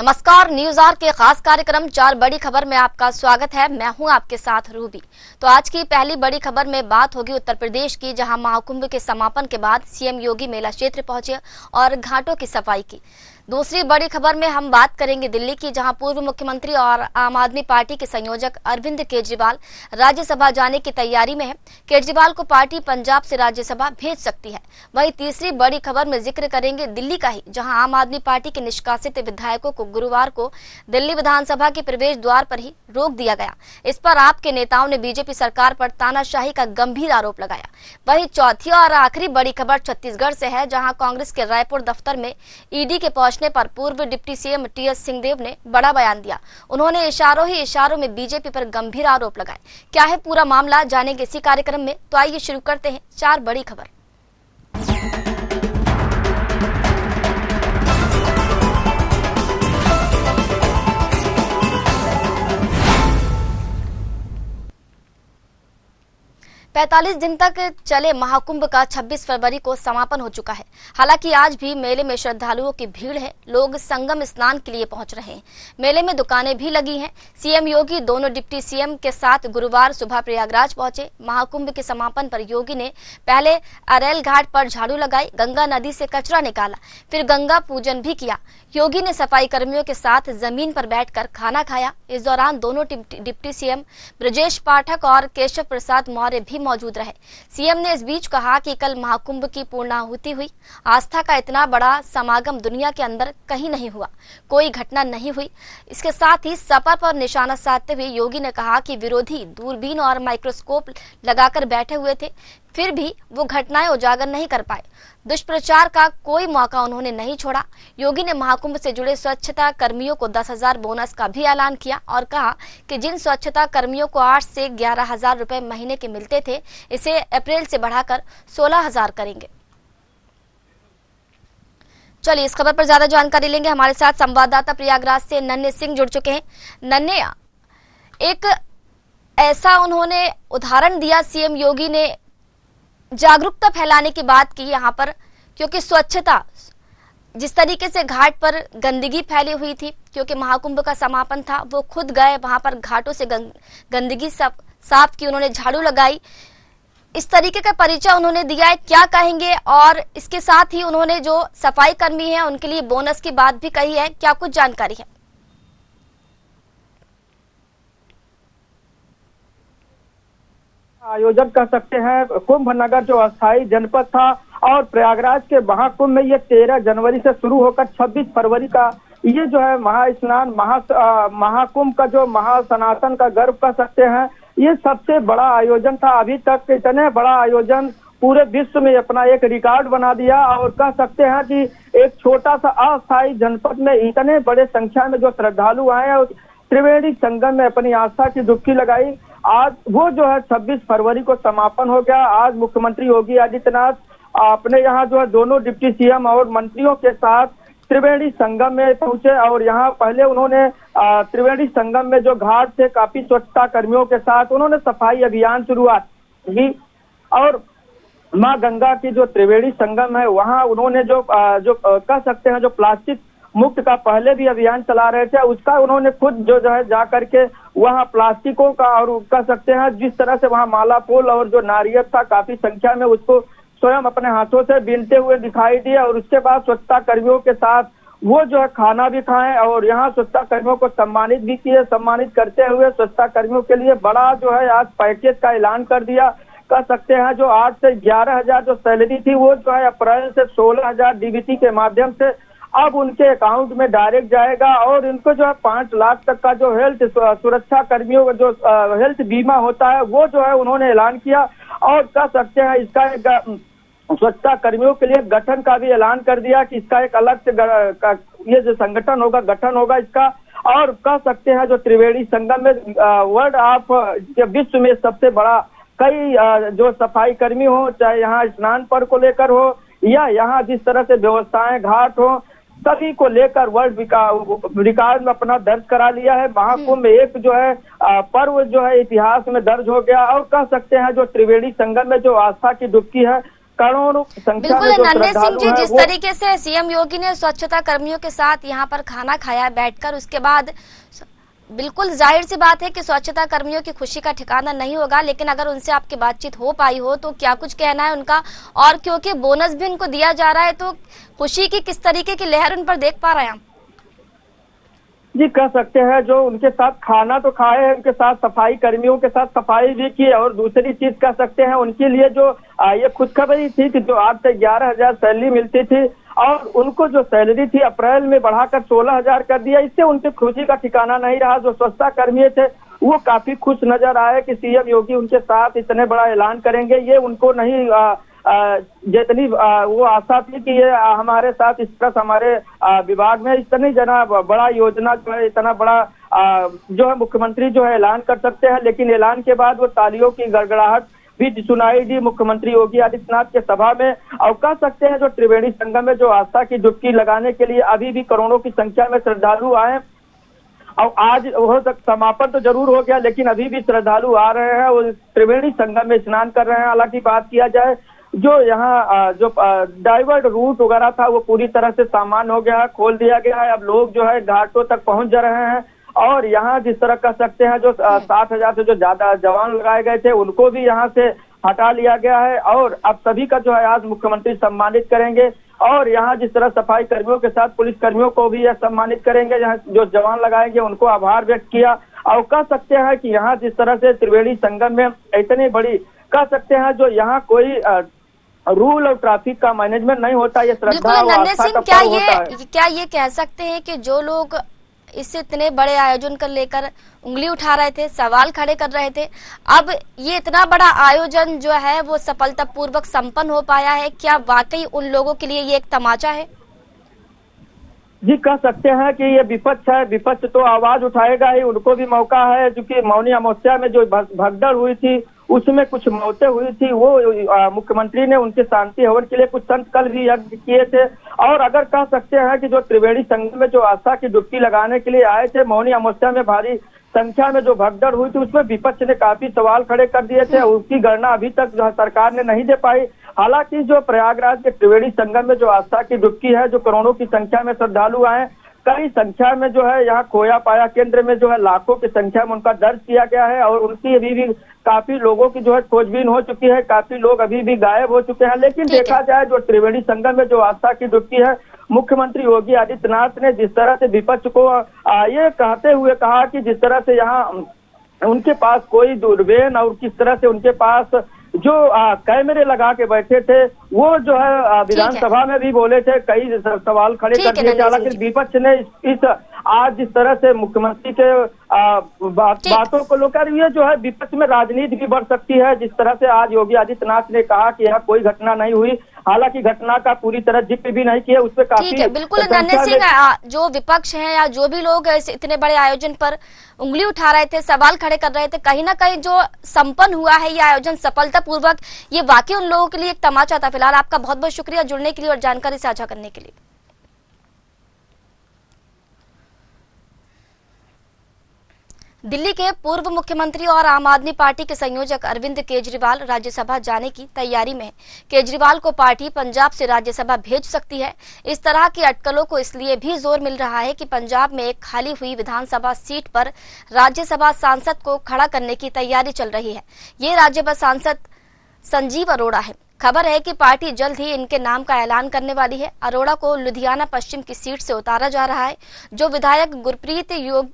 नमस्कार, news are के खास कार्यक्रम 4 बड़ी खबर में आपका स्वागत है। मैं हूं आपके साथ रूबी। तो आज की पहली बड़ी खबर में बात होगी उत्तर प्रदेश की, जहां महाकुंभ के समापन के बाद सीएम योगी मेला क्षेत्र पहुंचे और घाटों की सफाई की। दूसरी बड़ी खबर में हम बात करेंगे दिल्ली की, जहां पूर्व मुख्यमंत्री और आम आदमी पार्टी के संयोजक अरविंद केजरीवाल राज्यसभा जाने की तैयारी में है। केजरीवाल को पार्टी पंजाब से राज्यसभा भेज सकती है। वहीं तीसरी बड़ी खबर में जिक्र करेंगे दिल्ली का ही, जहां आम आदमी पार्टी के निष्कासित विधायकों को गुरुवार को दिल्ली विधानसभा के प्रवेश द्वार पर ही रोक दिया गया। इस पर आपके नेताओं ने बीजेपी सरकार पर तानाशाही का गंभीर आरोप लगाया। वहीं चौथी और आखिरी बड़ी खबर छत्तीसगढ़ से है, जहां कांग्रेस के रायपुर दफ्तर में ईडी के पहुंचने पर पूर्व डिप्टी सीएम टीएस सिंहदेव ने बड़ा बयान दिया। उन्होंने इशारों ही इशारों में बीजेपी पर गंभीर आरोप लगाए। क्या है पूरा मामला, जानेंगे इसी कार्यक्रम में। तो आइए शुरू करते हैं 4 बड़ी खबर। पैंतालीस दिन तक चले महाकुंभ का 26 फरवरी को समापन हो चुका है। हालांकि आज भी मेले में श्रद्धालुओं की भीड़ है। लोग संगम स्नान के लिए पहुंच रहे हैं। मेले में दुकानें भी लगी हैं। सीएम योगी दोनों डिप्टी सीएम के साथ गुरुवार सुबह प्रयागराज पहुंचे। महाकुंभ के समापन पर योगी ने पहले अरेल घाट पर झाड़ू लगाई, गंगा नदी से कचरा निकाला, फिर गंगा पूजन भी किया। योगी ने सफाई कर्मियों के साथ जमीन पर बैठकर खाना खाया। इस दौरान दोनों डिप्टी सीएम ब्रजेश पाठक और केशव प्रसाद मौर्य भी मौजूद रहे। सीएम ने इस बीच कहा कि कल महाकुंभ की पूर्णाहुति हुई। आस्था का इतना बड़ा समागम दुनिया के अंदर कहीं नहीं हुआ, कोई घटना नहीं हुई। इसके साथ ही सपा पर निशाना साधते हुए योगी ने कहा कि विरोधी दूरबीन और माइक्रोस्कोप लगाकर बैठे हुए थे, फिर भी वो घटनाएं उजागर नहीं कर पाए। दुष्प्रचार का कोई मौका उन्होंने नहीं छोड़ा। योगी ने महाकुंभ से जुड़े स्वच्छता कर्मियों को 10,000 बोनस का भी ऐलान किया और कहा कि जिन स्वच्छता कर्मियों को 8 से 11,000 रुपए महीने के मिलते थे, इसे अप्रैल से बढ़ाकर 16,000 करेंगे। चलिए इस खबर पर ज्यादा जानकारी लेंगे। हमारे साथ संवाददाता प्रयागराज से नन्हे सिंह जुड़ चुके हैं। नन्हे, एक ऐसा उन्होंने उदाहरण दिया सीएम योगी ने, जागरूकता फैलाने की बात की यहाँ पर, क्योंकि स्वच्छता जिस तरीके से घाट पर गंदगी फैली हुई थी, क्योंकि महाकुंभ का समापन था, वो खुद गए वहां पर घाटों से गंदगी साफ की, उन्होंने झाड़ू लगाई। इस तरीके का परिचय उन्होंने दिया है, क्या कहेंगे? और इसके साथ ही उन्होंने जो सफाई कर्मी है उनके लिए बोनस की बात भी कही है, क्या कुछ जानकारी है? आयोजन कर सकते हैं। कुंभ नगर जो अस्थायी जनपद था और प्रयागराज के महाकुंभ में ये 13 जनवरी से शुरू होकर 26 फरवरी का ये जो है महास्नान महाकुंभ का जो महासनातन का गर्व कर सकते हैं, ये सबसे बड़ा आयोजन था। अभी तक इतने बड़ा आयोजन पूरे विश्व में अपना एक रिकॉर्ड बना दिया और कह सकते हैं कि एक छोटा सा अस्थायी जनपद में इतने बड़े संख्या में जो श्रद्धालु आए और त्रिवेणी संगम में अपनी आस्था की डुबकी लगाई। आज वो जो है 26 फरवरी को समापन हो गया। आज मुख्यमंत्री योगी आदित्यनाथ अपने यहाँ जो है दोनों डिप्टी सीएम और मंत्रियों के साथ त्रिवेणी संगम में पहुंचे और यहाँ पहले उन्होंने त्रिवेणी संगम में जो घाट थे काफी स्वच्छता कर्मियों के साथ उन्होंने सफाई अभियान शुरुआत की और माँ गंगा की जो त्रिवेणी संगम है वहाँ उन्होंने जो कह सकते हैं जो प्लास्टिक मुक्त का पहले भी अभियान चला रहे थे, उसका उन्होंने खुद जो है जा करके वहाँ प्लास्टिकों का और कह सकते हैं जिस तरह से वहाँ माला फूल और जो नारियल था काफी संख्या में उसको स्वयं अपने हाथों से बीनते हुए दिखाई दिए। और उसके बाद स्वच्छता कर्मियों के साथ वो जो है खाना भी खाएं और यहाँ स्वच्छता कर्मियों को सम्मानित भी किए। सम्मानित करते हुए स्वच्छता कर्मियों के लिए बड़ा जो है आज पैकेज का ऐलान कर दिया। कह सकते हैं जो 8 से 11,000 जो सैलरी थी वो जो है अप्रैल से 16,000 डीबीटी के माध्यम से अब उनके अकाउंट में डायरेक्ट जाएगा और इनको जो है 5 लाख तक का जो हेल्थ सुरक्षा कर्मियों का जो हेल्थ बीमा होता है वो जो है उन्होंने ऐलान किया। और कह सकते हैं इसका एक स्वच्छता कर्मियों के लिए गठन का भी ऐलान कर दिया कि इसका एक अलग से ये जो संगठन होगा गठन होगा इसका। और कह सकते हैं जो त्रिवेणी संगम में वर्ल्ड ऑफ विश्व में सबसे बड़ा कई जो सफाई कर्मी हो, चाहे यहाँ स्नान पर को लेकर हो या यहाँ जिस तरह से व्यवस्थाएं घाट हो, सभी को लेकर वर्ल्ड रिकॉर्ड में अपना दर्ज करा लिया है। महाकुंभ एक जो है पर्व जो है इतिहास में दर्ज हो गया। और कह सकते हैं जो त्रिवेणी संगम में जो आस्था की डुबकी है करोड़ों संख्या बिल्कुल में जो नन्हे सिंह श्रद्धालु जी, हैं जिस वो तरीके से सीएम योगी ने स्वच्छता कर्मियों के साथ यहाँ पर खाना खाया बैठकर, उसके बाद बिल्कुल जाहिर सी बात है कि स्वच्छता कर्मियों की खुशी का ठिकाना नहीं होगा, लेकिन अगर उनसे आपकी बातचीत हो पाई हो तो क्या कुछ कहना है उनका, और क्योंकि बोनस भी उनको दिया जा रहा है तो खुशी की किस तरीके की लहर उन पर देख पा रहे हैं हम? जी कह सकते हैं जो उनके साथ खाना तो खाए हैं, उनके साथ सफाई कर्मियों के साथ सफाई भी की, और दूसरी चीज कह सकते हैं उनके लिए जो ये खुशखबरी थी कि जो आज तक 11,000 सैलरी मिलती थी और उनको जो सैलरी थी अप्रैल में बढ़ाकर 16,000 कर दिया। इससे उनकी खुशी का ठिकाना नहीं रहा। जो स्वच्छता कर्मी थे वो काफी खुश नजर आए कि सीएम योगी उनके साथ इतने बड़ा ऐलान करेंगे। ये उनको नहीं जितनी वो आशा थी कि ये हमारे साथ इस तरह हमारे विभाग में इतनी जना बड़ा योजना जो है, इतना बड़ा जो है मुख्यमंत्री जो है ऐलान कर सकते हैं। लेकिन ऐलान के बाद वो तालियों की गड़गड़ाहट भी सुनाई दी मुख्यमंत्री योगी आदित्यनाथ के सभा में। और कह सकते हैं जो त्रिवेणी संगम में जो आस्था की डुबकी लगाने के लिए अभी भी करोड़ों की संख्या में श्रद्धालु आए, और आज हो समापन तो जरूर हो गया लेकिन अभी भी श्रद्धालु आ रहे हैं और त्रिवेणी संगम में स्नान कर रहे हैं। हालांकि बात किया जाए जो यहाँ जो डाइवर्ट रूट वगैरह था वो पूरी तरह से सामान्य हो गया है, खोल दिया गया है। अब लोग जो है घाटों तक पहुंच जा रहे हैं और यहाँ जिस तरह कह सकते हैं जो 60,000 से जो ज्यादा जवान लगाए गए थे उनको भी यहाँ से हटा लिया गया है। और अब सभी का जो है आज मुख्यमंत्री सम्मानित करेंगे और यहाँ जिस तरह सफाई कर्मियों के साथ पुलिस कर्मियों को भी यह सम्मानित करेंगे, यहाँ जो जवान लगाएंगे उनको आभार व्यक्त किया। और कह सकते हैं कि यहाँ जिस तरह से त्रिवेणी संगम में इतनी बड़ी कह सकते हैं जो यहाँ कोई रूल और ट्रैफिक का मैनेजमेंट नहीं होता, ये श्रद्धा और आस्था का पर्व होता है। क्या ये कह सकते हैं कि जो लोग इससे इतने बड़े आयोजन कर लेकर उंगली उठा रहे थे, सवाल खड़े कर रहे थे, अब ये इतना बड़ा आयोजन जो है वो सफलतापूर्वक संपन्न हो पाया है, क्या वाकई उन लोगों के लिए ये एक तमाचा है? जी कह सकते हैं कि ये विपक्ष है, विपक्ष तो आवाज उठाएगा ही, उनको भी मौका है। क्योंकि मौनी अमावस्या में जो भगदड़ हुई थी उसमें कुछ मौतें हुई थी, वो मुख्यमंत्री ने उनके शांति हवन के लिए कुछ संत कल भी यज्ञ किए थे। और अगर कह सकते हैं कि जो त्रिवेणी संगम में जो आस्था की डुबकी लगाने के लिए आए थे, मौनी अमावस्या में भारी संख्या में जो भगदड़ हुई थी उसमें विपक्ष ने काफी सवाल खड़े कर दिए थे, उसकी गणना अभी तक सरकार ने नहीं दे पाई। हालांकि जो प्रयागराज के त्रिवेणी संगम में जो आस्था की डुबकी है, जो करोड़ों की संख्या में श्रद्धालु आए, कई संख्या में जो है यहाँ खोया पाया केंद्र में जो है लाखों की संख्या में उनका दर्ज किया गया है और उनकी अभी भी काफी लोगों की जो है खोजबीन हो चुकी है, काफी लोग अभी भी गायब हो चुके हैं। लेकिन देखा जाए जो त्रिवेणी संगम में जो आस्था की डुबकी है, मुख्यमंत्री योगी आदित्यनाथ ने जिस तरह से विपक्ष को ये कहते हुए कहा कि जिस तरह से यहाँ उनके पास कोई दूरबीन और किस तरह से उनके पास जो कैमरे लगा के बैठे थे वो जो है विधानसभा में भी बोले थे, कई सवाल खड़े कर दिए थे। हालांकि विपक्ष ने इस आज जिस तरह से मुख्यमंत्री के बातों को लेकर ये जो है विपक्ष में राजनीति भी बढ़ सकती है। जिस तरह से आज योगी आदित्यनाथ ने कहा कि यहाँ कोई घटना नहीं हुई, हालांकि घटना का पूरी तरह जिक्र भी नहीं किया, उस पर काफी बिल्कुल नन्हे सिंह, जो विपक्ष हैं या जो भी लोग इतने बड़े आयोजन पर उंगली उठा रहे थे, सवाल खड़े कर रहे थे, कहीं ना कहीं जो संपन्न हुआ है ये आयोजन सफलतापूर्वक, ये वाकई उन लोगों के लिए एक तमाचा था। फिलहाल आपका बहुत बहुत शुक्रिया जुड़ने के लिए और जानकारी साझा करने के लिए। दिल्ली के पूर्व मुख्यमंत्री और आम आदमी पार्टी के संयोजक अरविंद केजरीवाल राज्यसभा जाने की तैयारी में है। केजरीवाल को पार्टी पंजाब से राज्यसभा भेज सकती है। इस तरह की अटकलों को इसलिए भी जोर मिल रहा है कि पंजाब में एक खाली हुई विधानसभा सीट पर राज्यसभा सांसद को खड़ा करने की तैयारी चल रही है। ये राज्यसभा सांसद संजीव अरोड़ा है। खबर है कि पार्टी जल्द ही इनके नाम का ऐलान करने वाली है। अरोड़ा को लुधियाना पश्चिम की सीट से उतारा जा रहा है, जो विधायक गुरप्रीत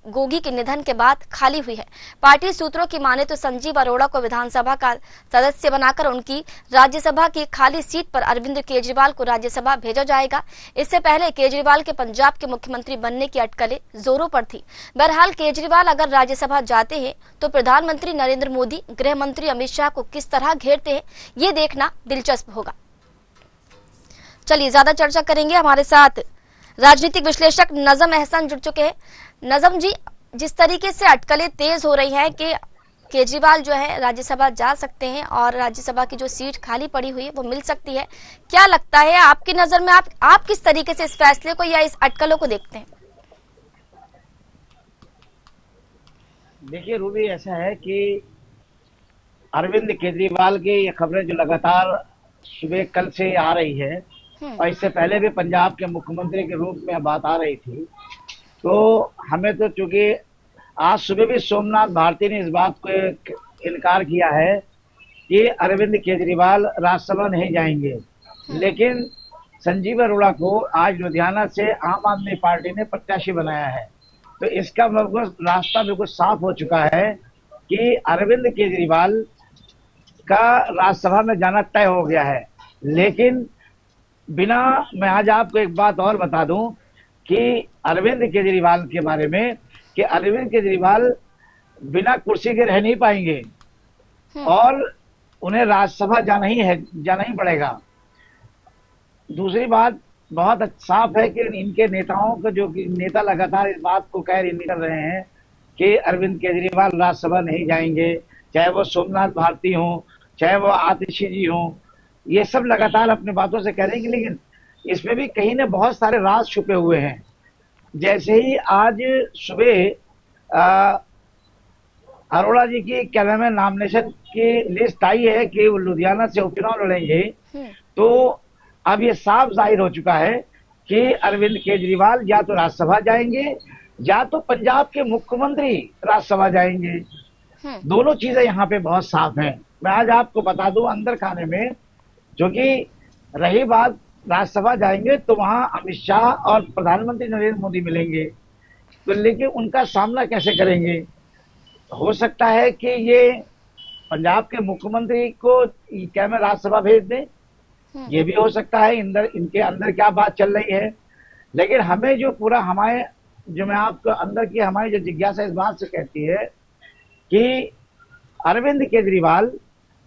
गोगी के निधन के बाद खाली हुई है। पार्टी सूत्रों की माने तो संजीव अरोड़ा को विधानसभा का सदस्य बनाकर उनकी राज्यसभा की खाली सीट पर अरविंद केजरीवाल को राज्यसभा भेजा जाएगा। इससे पहले केजरीवाल के पंजाब के मुख्यमंत्री बनने की अटकलें जोरों पर थी। बहरहाल केजरीवाल अगर राज्यसभा जाते हैं तो प्रधानमंत्री नरेंद्र मोदी, गृह मंत्री अमित शाह को किस तरह घेरते हैं, ये देखना दिलचस्प होगा। चलिए ज्यादा चर्चा करेंगे, हमारे साथ राजनीतिक विश्लेषक नजम अहसन जुड़ चुके हैं। नजम जी, जिस तरीके से अटकलें तेज हो रही हैं कि केजरीवाल जो है राज्यसभा जा सकते हैं और राज्यसभा की जो सीट खाली पड़ी हुई है वो मिल सकती है, क्या लगता है आपकी नजर में, आप किस तरीके से इस फैसले को या इस अटकलों को देखते हैं? देखिए रूबी, ऐसा है कि अरविंद केजरीवाल की ये खबरें जो लगातार सुबह कल से आ रही है और इससे पहले भी पंजाब के मुख्यमंत्री के रूप में बात आ रही थी। तो हमें तो चूंकि आज सुबह भी सोमनाथ भारती ने इस बात को इनकार किया है कि अरविंद केजरीवाल राज्यसभा नहीं जाएंगे, लेकिन संजीव अरोड़ा को आज लुधियाना से आम आदमी पार्टी ने प्रत्याशी बनाया है। तो इसका मतलब रास्ता बिल्कुल साफ हो चुका है कि अरविंद केजरीवाल का राज्यसभा में जाना तय हो गया है। लेकिन मैं आज आपको एक बात और बता दूं कि अरविंद केजरीवाल के बारे में कि अरविंद केजरीवाल बिना कुर्सी के रह नहीं पाएंगे और उन्हें राज्यसभा जाना ही पड़ेगा। दूसरी बात बहुत साफ है कि इनके नेताओं का जो नेता लगातार इस बात को निकल रहे हैं कि अरविंद केजरीवाल राज्यसभा नहीं जाएंगे, चाहे वो सोमनाथ भारती हो, चाहे वो आतिशी जी हो, ये सब लगातार अपनी बातों से कह रहे हैं। लेकिन इसमें भी कहीं न बहुत सारे राज छुपे हुए हैं। जैसे ही आज सुबह अरोड़ा जी की क्या नाम है नॉमिनेशन की लिस्ट आई है कि वो लुधियाना से उपचुनाव लड़ेंगे, तो अब ये साफ जाहिर हो चुका है कि अरविंद केजरीवाल या तो राज्यसभा जाएंगे या तो पंजाब के मुख्यमंत्री राज्यसभा जाएंगे। दोनों चीजें यहाँ पे बहुत साफ हैं। मैं आज आपको बता दूं अंदर खाने में, जो कि रही बात राज्यसभा जाएंगे तो वहां अमित शाह और प्रधानमंत्री नरेंद्र मोदी मिलेंगे, तो लेकिन उनका सामना कैसे करेंगे? हो सकता है कि ये पंजाब के मुख्यमंत्री को क्या मैं राज्यसभा भेज दें, ये भी हो सकता है। इनके अंदर क्या बात चल रही है। लेकिन हमें जो पूरा मैं आपको अंदर की हमारी जो जिज्ञासा इस बात से कहती है कि अरविंद केजरीवाल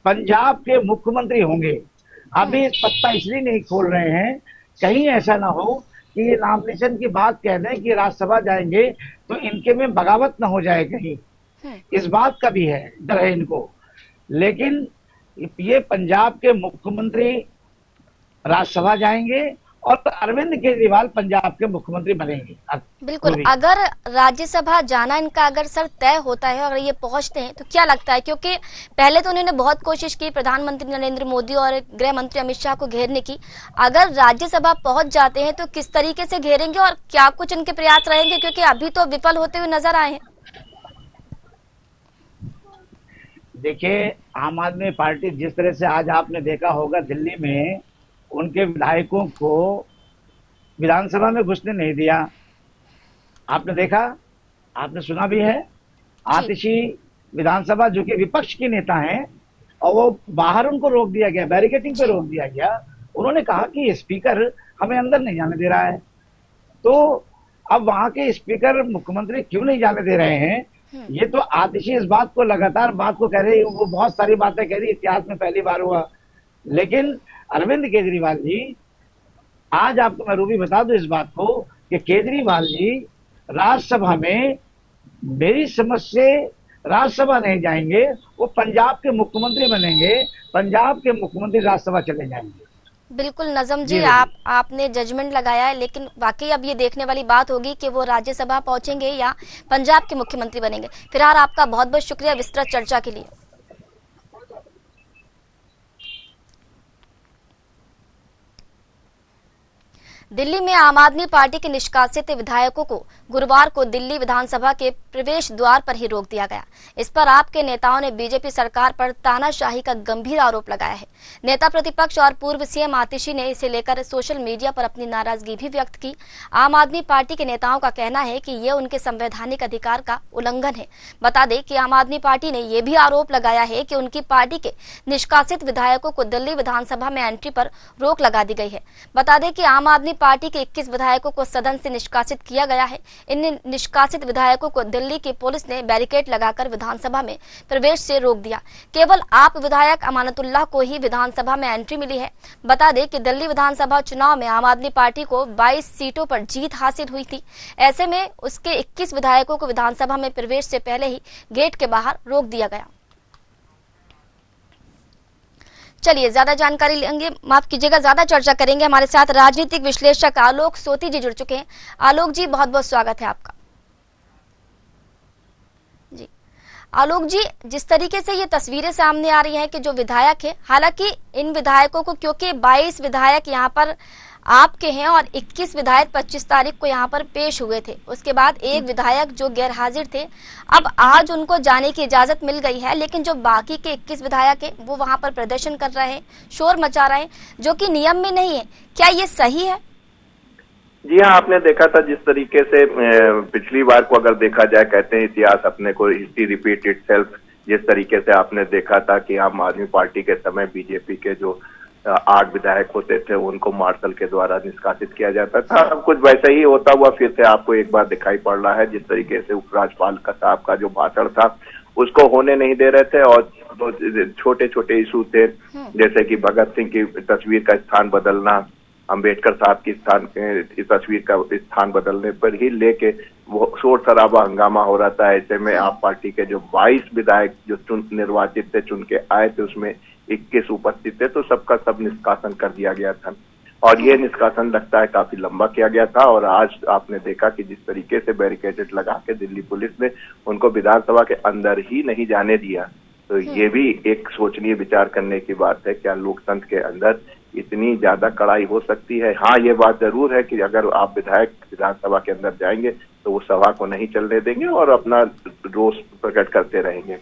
पंजाब के मुख्यमंत्री होंगे। अभी पत्ता इसलिए नहीं खोल रहे हैं कहीं ऐसा ना हो कि ये नॉमिनेशन की बात कह दें कि राज्यसभा जाएंगे तो इनके में बगावत ना हो जाए कहीं, इस बात का भी है डर है इनको। लेकिन ये पंजाब के मुख्यमंत्री राज्यसभा जाएंगे और अरविंद केजरीवाल पंजाब के मुख्यमंत्री बनेंगे। बिल्कुल, अगर राज्यसभा जाना इनका अगर सर तय होता है और ये पहुंचते हैं तो क्या लगता है, क्योंकि पहले तो उन्होंने बहुत कोशिश की प्रधानमंत्री नरेंद्र मोदी और गृह मंत्री अमित शाह को घेरने की, अगर राज्यसभा पहुंच जाते हैं तो किस तरीके से घेरेंगे और क्या कुछ इनके प्रयास रहेंगे, क्योंकि अभी तो विफल होते हुए नजर आए हैं? देखिए, आम आदमी पार्टी जिस तरह से आज आपने देखा होगा दिल्ली में उनके विधायकों को विधानसभा में घुसने नहीं दिया, आपने देखा, आपने सुना भी है। आतिशी विधानसभा जो कि विपक्ष के नेता हैं और वो बाहर उनको रोक दिया गया, बैरिकेडिंग पे रोक दिया गया। उन्होंने कहा कि स्पीकर हमें अंदर नहीं जाने दे रहा है। तो अब वहां के स्पीकर मुख्यमंत्री क्यों नहीं जाने दे रहे हैं? ये तो आतिशी इस बात को लगातार बात को कह रही है, वो बहुत सारी बातें कह रही, इतिहास में पहली बार हुआ। लेकिन अरविंद केजरीवाल जी, आज आपको मैं रूबी बता दूं इस बात को कि केजरीवाल जी राज्यसभा में मेरी समझ से राज्यसभा नहीं जाएंगे, वो पंजाब के मुख्यमंत्री बनेंगे, पंजाब के मुख्यमंत्री राज्यसभा चले जाएंगे। बिल्कुल नजम जी, आपने जजमेंट लगाया है, लेकिन वाकई अब ये देखने वाली बात होगी कि वो राज्यसभा पहुंचेंगे या पंजाब के मुख्यमंत्री बनेंगे। फिलहाल आपका बहुत बहुत शुक्रिया विस्तृत चर्चा के लिए। दिल्ली में आम आदमी पार्टी के निष्कासित विधायकों को गुरुवार को दिल्ली विधानसभा के प्रवेश द्वार पर ही रोक दिया गया। इस पर आपके नेताओं ने बीजेपी सरकार पर तानाशाही का गंभीर आरोप लगाया है। नेता प्रतिपक्ष और पूर्व सीएम आतिशी ने इसे लेकर सोशल मीडिया पर अपनी नाराजगी भी व्यक्त की। आम आदमी पार्टी के नेताओं का कहना है कि ये उनके संवैधानिक अधिकार का उल्लंघन है। बता दें कि आम आदमी पार्टी ने यह भी आरोप लगाया है कि उनकी पार्टी के निष्कासित विधायकों को दिल्ली विधानसभा में एंट्री पर रोक लगा दी गई है। बता दें कि आम आदमी पार्टी के 21 विधायकों को सदन से निष्कासित किया गया है। इन निष्कासित विधायकों को दिल्ली की पुलिस ने बैरिकेड लगाकर विधानसभा में प्रवेश से रोक दिया। केवल आप विधायक अमानतुल्लाह को ही विधानसभा में एंट्री मिली है। बता दें कि दिल्ली विधानसभा चुनाव में आम आदमी पार्टी को 22 सीटों पर जीत हासिल हुई थी। ऐसे में उसके 21 विधायकों को विधानसभा में प्रवेश से पहले ही गेट के बाहर रोक दिया गया। चलिए ज्यादा जानकारी लेंगे, माफ कीजिएगा, ज्यादा चर्चा करेंगे। हमारे साथ राजनीतिक विश्लेषक आलोक सोती जी जुड़ चुके हैं। आलोक जी, बहुत बहुत स्वागत है आपका। जी, आलोक जी, जिस तरीके से ये तस्वीरें सामने आ रही हैं कि जो विधायक है, हालांकि इन विधायकों को, क्योंकि 22 विधायक यहाँ पर आपके हैं और 21 विधायक 25 तारीख को यहाँ पर पेश हुए थे, उसके बाद एक विधायक जो गैर हाजिर थे, अब आज उनको जाने की इजाजत मिल गई है, लेकिन जो बाकी के 21 विधायक हैं वो वहाँ पर प्रदर्शन कर रहे हैं, शोर मचा रहे हैं, जो कि नियम में नहीं है। क्या ये सही है? जी हाँ, आपने देखा था जिस तरीके से पिछली बार को अगर देखा जाए, कहते हैं इतिहास अपने को, हिस्ट्री रिपीट इटसेल्फ, जिस तरीके से आपने देखा था कि आम आदमी पार्टी के समय बीजेपी के जो 8 विधायक होते थे उनको मार्शल के द्वारा निष्कासित किया जाता था। अब कुछ वैसा ही होता हुआ फिर से आपको एक बार दिखाई पड़ रहा है। जिस तरीके से उपराज्यपाल का साहब का जो भाषण था उसको होने नहीं दे रहे थे, और छोटे छोटे इशू थे जैसे कि भगत सिंह की तस्वीर का स्थान बदलना, अंबेडकर साहब की तस्वीर का स्थान बदलने पर ही लेके वो शोर शराबा हंगामा हो रहा था। ऐसे में आप पार्टी के जो 22 विधायक जो निर्वाचित थे, चुन के आए थे, उसमें 21 उपस्थित थे, तो सबका सब निष्कासन कर दिया गया था। और ये निष्कासन लगता है काफी लंबा किया गया था। और आज आपने देखा कि जिस तरीके से बैरिकेड लगा के दिल्ली पुलिस ने उनको विधानसभा के अंदर ही नहीं जाने दिया, तो ये भी एक सोचनीय विचार करने की बात है। क्या लोकतंत्र के अंदर इतनी ज्यादा कड़ाई हो सकती है? हाँ, ये बात जरूर है कि अगर आप विधायक विधानसभा के अंदर जाएंगे तो वो सभा को नहीं चलने देंगे और अपना रोष प्रकट करते रहेंगे,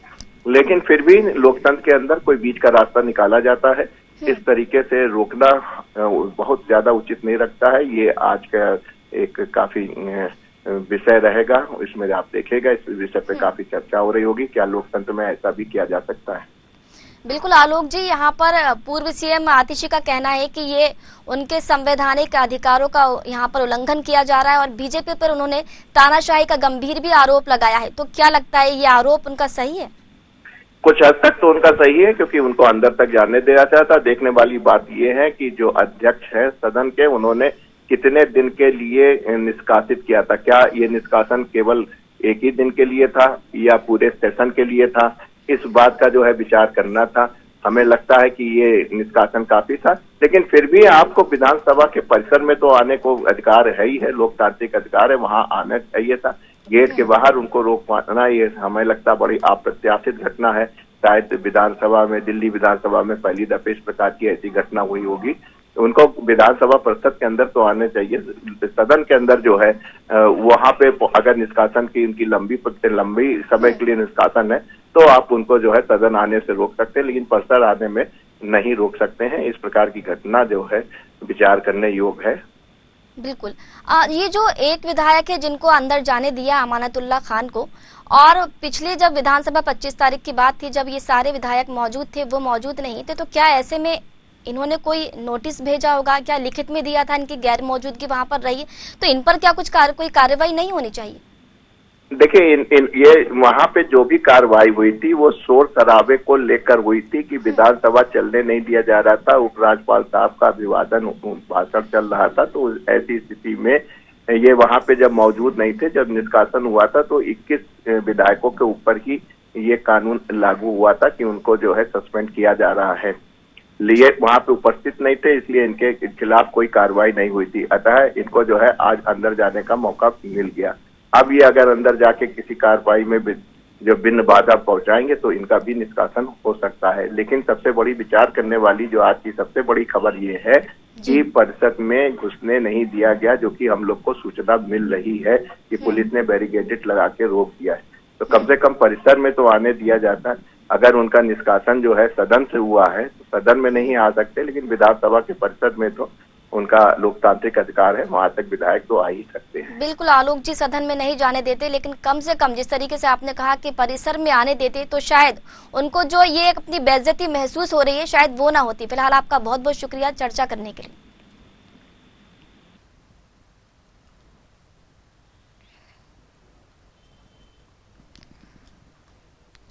लेकिन फिर भी लोकतंत्र के अंदर कोई बीच का रास्ता निकाला जाता है। इस तरीके से रोकना बहुत ज्यादा उचित नहीं लगता है। ये आज का एक काफी विषय रहेगा, इसमें आप देखेगा इस विषय पे काफी चर्चा हो रही होगी। क्या लोकतंत्र में ऐसा भी किया जा सकता है? बिल्कुल आलोक जी, यहाँ पर पूर्व सीएम आतिशी का कहना है कि ये उनके संवैधानिक अधिकारों का यहाँ पर उल्लंघन किया जा रहा है, और बीजेपी पर उन्होंने तानाशाही का गंभीर भी आरोप लगाया है। तो क्या लगता है, ये आरोप उनका सही है? कुछ हद तक तो उनका सही है, क्योंकि उनको अंदर तक जाने दिया जाता। देखने वाली बात ये है कि जो अध्यक्ष है सदन के, उन्होंने कितने दिन के लिए निष्कासित किया था। क्या ये निष्कासन केवल एक ही दिन के लिए था या पूरे सेशन के लिए था? इस बात का जो है विचार करना था। हमें लगता है कि ये निष्कासन काफी था, लेकिन फिर भी आपको विधानसभा के परिसर में तो आने को अधिकार है ही है, लोकतांत्रिक अधिकार है, वहां आना चाहिए था। गेट के बाहर उनको रोक पाना ये हमें लगता बड़ी अप्रत्याशित घटना है। शायद विधानसभा में, दिल्ली विधानसभा में पहली दफे इस प्रकार की ऐसी घटना हुई होगी। उनको विधानसभा परिषद के अंदर तो आने चाहिए। सदन के अंदर जो है वहां पे अगर निष्कासन की उनकी लंबी समय के लिए निष्कासन है तो आप उनको जो है सदन आने से रोक सकते हैं, लेकिन परिसर आने में नहीं रोक सकते हैं। इस प्रकार की घटना जो है विचार करने योग्य है। बिल्कुल। ये जो एक विधायक है जिनको अंदर जाने दिया अमानतुल्लाह खान को, और पिछले जब विधानसभा 25 तारीख की बात थी, जब ये सारे विधायक मौजूद थे, वो मौजूद नहीं थे, तो क्या ऐसे में इन्होंने कोई नोटिस भेजा होगा? क्या लिखित में दिया था इनकी गैर मौजूदगी वहां पर रही? तो इन पर क्या कोई कार्रवाई नहीं होनी चाहिए? देखिए, ये वहां पे जो भी कार्रवाई हुई थी वो शोर शराबे को लेकर हुई थी कि विधानसभा चलने नहीं दिया जा रहा था, उपराज्यपाल साहब का अभिवादन भाषण चल रहा था। तो ऐसी स्थिति में ये वहां पे जब मौजूद नहीं थे, जब निष्कासन हुआ था, तो 21 विधायकों के ऊपर ही ये कानून लागू हुआ था कि उनको जो है सस्पेंड किया जा रहा है। लिए वहां पे उपस्थित नहीं थे, इसलिए इनके खिलाफ कोई कार्रवाई नहीं हुई थी। अतः इनको जो है आज अंदर जाने का मौका मिल गया। अब ये अगर अंदर जाके किसी कार्रवाई में जो बिन बाधा पहुंचाएंगे तो इनका भी निष्कासन हो सकता है। लेकिन सबसे बड़ी विचार करने वाली जो आज की सबसे बड़ी खबर ये है कि परिषद में घुसने नहीं दिया गया, जो कि हम लोग को सूचना मिल रही है कि पुलिस ने बैरिकेड लगा के रोक दिया है। तो कम से कम परिसर में तो आने दिया जाता। अगर उनका निष्कासन जो है सदन से हुआ है तो सदन में नहीं आ सकते, लेकिन विधानसभा के परिसर में तो उनका लोकतांत्रिक अधिकार है, वहां तक विधायक तो आ ही सकते हैं। बिल्कुल आलोक जी, सदन में नहीं जाने देते, लेकिन कम से कम जिस तरीके से आपने कहा कि परिसर में आने देते तो शायद उनको जो ये अपनी बेइज्जती महसूस हो रही है शायद वो ना होती। फिलहाल आपका बहुत बहुत शुक्रिया चर्चा करने के लिए।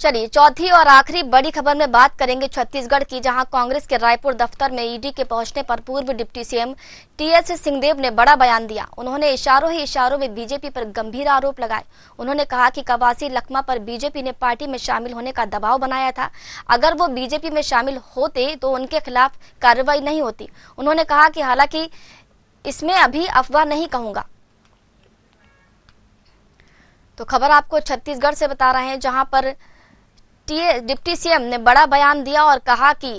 चलिए चौथी और आखिरी बड़ी खबर में बात करेंगे छत्तीसगढ़ की, जहां कांग्रेस के रायपुर दफ्तर में ईडी के पहुंचने पर पूर्व डिप्टी सीएम टीएस सिंहदेव ने बड़ा बयान दिया। उन्होंने इशारों ही इशारों में बीजेपी पर गंभीर आरोप लगाए। उन्होंने कहा कि कवासी लखमा पर बीजेपी ने पार्टी में शामिल होने का दबाव बनाया था। अगर वो बीजेपी में शामिल होते तो उनके खिलाफ कार्रवाई नहीं होती। उन्होंने कहा कि हालांकि इसमें अभी अफवाह नहीं कहूंगा। तो खबर आपको छत्तीसगढ़ से बता रहे हैं, जहां पर डिप्टी सीएम ने बड़ा बयान दिया और कहा कि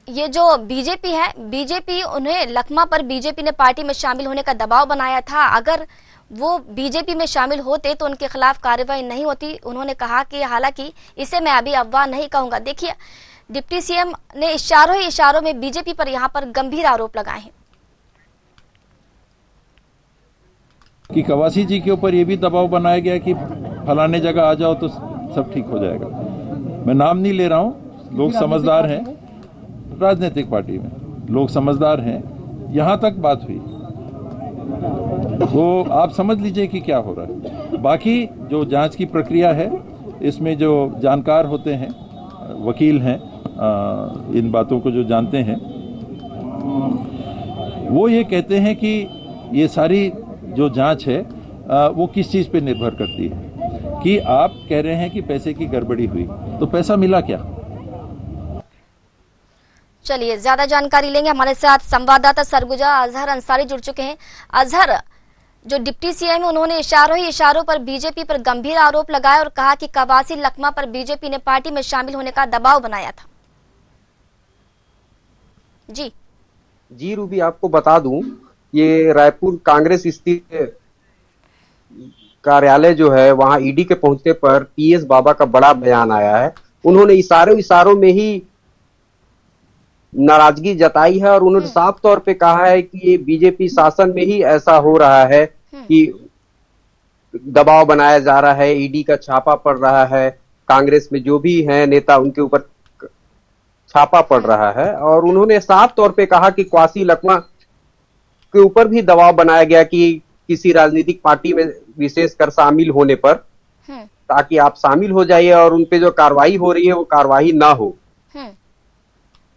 ये जो बीजेपी है, बीजेपी उन्हें लखमा पर बीजेपी ने पार्टी में शामिल होने का दबाव बनाया था। अगर वो बीजेपी में शामिल होते तो उनके खिलाफ कार्रवाई नहीं होती। उन्होंने कहा कि हालांकि इसे मैं अभी अफवाह नहीं कहूंगा। देखिए, डिप्टी सीएम ने इशारों में बीजेपी पर यहाँ पर गंभीर आरोप लगाए हैं कि कवासी जी के ऊपर ये भी दबाव बनाया गया कि फलाने जगह आ जाओ तो सब ठीक हो जाएगा। मैं नाम नहीं ले रहा हूं, लोग समझदार हैं, राजनीतिक पार्टी में लोग समझदार हैं, यहां तक बात हुई तो आप समझ लीजिए कि क्या हो रहा है। बाकी जो जांच की प्रक्रिया है, इसमें जो जानकार होते हैं, वकील हैं, इन बातों को जो जानते हैं, वो ये कहते हैं कि ये सारी जो जांच है वो किस चीज पे निर्भर करती है। कि आप कह रहे हैं कि पैसे की गड़बड़ी हुई, तो पैसा मिला क्या? चलिए ज्यादा जानकारी लेंगे। हमारे साथ संवाददाता सरगुजा अजहर अंसारी जुड़ चुके हैं। अजहर, जो डिप्टी सीएम उन्होंने इशारों पर बीजेपी पर गंभीर आरोप लगाए और कहा कि कवासी लखमा पर बीजेपी ने पार्टी में शामिल होने का दबाव बनाया था। जी रूबी, आपको बता दूं, ये रायपुर कांग्रेस स्थित कार्यालय जो है, वहां ईडी के पहुंचने पर पीएस बाबा का बड़ा बयान आया है। उन्होंने इशारों में ही नाराजगी जताई है और उन्होंने साफ तौर पे कहा है कि ये बीजेपी शासन में ही ऐसा हो रहा है कि दबाव बनाया जा रहा है, ईडी का छापा पड़ रहा है, कांग्रेस में जो भी हैं नेता उनके ऊपर छापा पड़ रहा है। और उन्होंने साफ तौर पे कहा कि क्वासी लखमा के ऊपर भी दबाव बनाया गया कि किसी राजनीतिक पार्टी में विशेषकर शामिल होने पर, ताकि आप शामिल हो जाइए और उनपे जो कार्रवाई हो रही है वो कार्रवाई ना हो।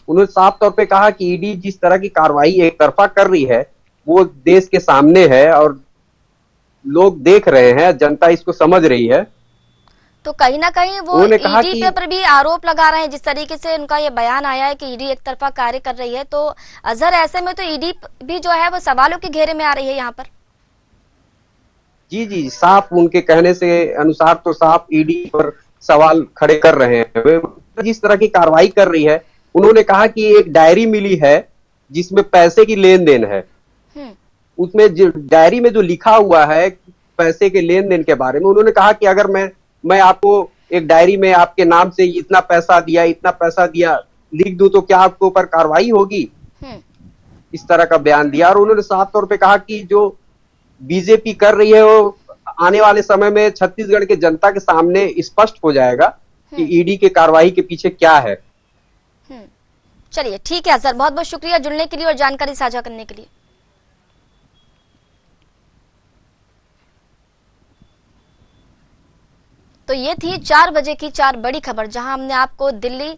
उन्होंने साफ तौर पे कहा कि ईडी जिस तरह की कार्रवाई एक तरफा कर रही है वो देश के सामने है और लोग देख रहे हैं, जनता इसको समझ रही है। तो कहीं ना कहीं वो ईडी पर भी आरोप लगा रहे हैं। जिस तरीके से उनका ये बयान आया है कि ईडी एक तरफा कार्य कर रही है, तो अजहर ऐसे में तो ईडी भी जो है वो सवालों के घेरे में आ रही है यहाँ पर। जी, साफ उनके कहने से अनुसार तो साफ ईडी पर सवाल खड़े कर रहे हैं। वे जिस तरह की कार्रवाई कर रही है, उन्होंने कहा कि एक डायरी मिली है जिसमें पैसे की लेन देन है। उसमें डायरी में जो लिखा हुआ है पैसे के लेन देन के बारे में, उन्होंने कहा कि अगर मैं आपको एक डायरी में आपके नाम से इतना पैसा दिया लिख दूं तो क्या आपके ऊपर कार्रवाई होगी? इस तरह का बयान दिया। और उन्होंने साफ तौर पे कहा कि जो बीजेपी कर रही है वो आने वाले समय में छत्तीसगढ़ के जनता के सामने स्पष्ट हो जाएगा कि ईडी के कार्रवाई के पीछे क्या है। चलिए ठीक है अजहर, बहुत बहुत शुक्रिया जुड़ने के लिए और जानकारी साझा करने के लिए। तो ये थी 4 बजे की 4 बड़ी खबर, जहां हमने आपको दिल्ली,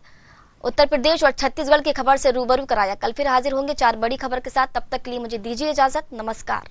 उत्तर प्रदेश और छत्तीसगढ़ की खबर से रूबरू कराया। कल फिर हाजिर होंगे 4 बड़ी खबर के साथ। तब तक के लिए मुझे दीजिए इजाजत। नमस्कार।